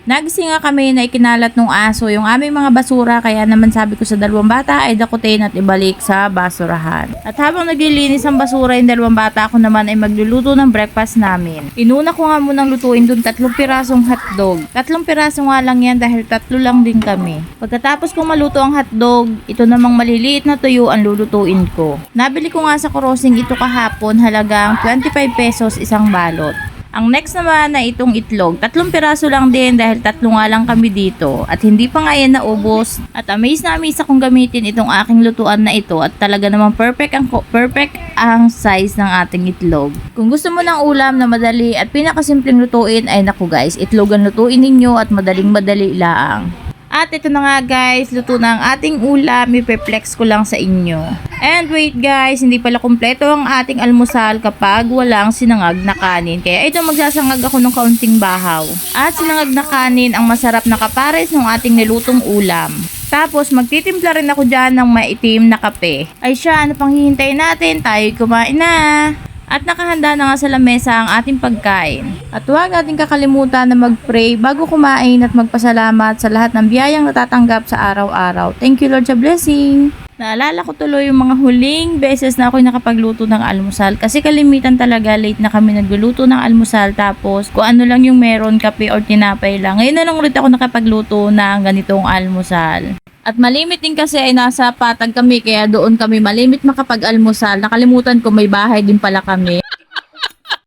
Nagising nga kami na ikinalat ng aso yung aming mga basura, kaya naman sabi ko sa dalawang bata ay dakutin at ibalik sa basurahan. At habang naglilinis ang basura yung dalawang bata, ako naman ay magluluto ng breakfast namin. Inuna ko nga munang lutuin dun 3 pirasong hotdog. 3 piraso nga lang yan dahil 3 lang din kami. Pagkatapos kong maluto ang hotdog, ito namang maliliit na tuyo ang lulutuin ko. Nabili ko nga sa crossing ito kahapon, halagang 25 pesos isang balot. Ang next naman na itong itlog, 3 piraso lang din dahil 3 nga lang kami dito at hindi pa nga yan naubos. At amaze na amaze akong gamitin itong aking lutuan na ito at talaga namang perfect ang size ng ating itlog. Kung gusto mo ng ulam na madali at pinakasimpleng lutuin ay naku guys, itlog ang lutuin ninyo at madaling madali laang. At ito na nga guys, luto na ang ating ulam, ipeplex ko lang sa inyo. And wait guys, hindi pala kumpleto ang ating almusal kapag walang sinangag na kanin. Kaya ito magsasangag ako ng kaunting bahaw. At sinangag na kanin ang masarap na kapares ng ating nilutong ulam. Tapos magtitimpla rin ako dyan ng maitim na kape. Ay siya, ano pang hihintayin natin? Tayo'y kumain na! At nakahanda na nga sa lamesa ang ating pagkain. At huwag natin kakalimutan na mag-pray bago kumain at magpasalamat sa lahat ng biyayang natatanggap sa araw-araw. Thank you Lord sa blessing! Naalala ko tuloy yung mga huling beses na ako'y nakapagluto ng almusal kasi kalimitan talaga late na kami nagluluto ng almusal, tapos kung ano lang yung meron, kape or tinapay lang. Ngayon na lang ulit ako nakapagluto ng ganitong almusal. At malimit din kasi ay nasa Patag kami, kaya doon kami malimit makapag-almusal. Nakalimutan ko may bahay din pala kami.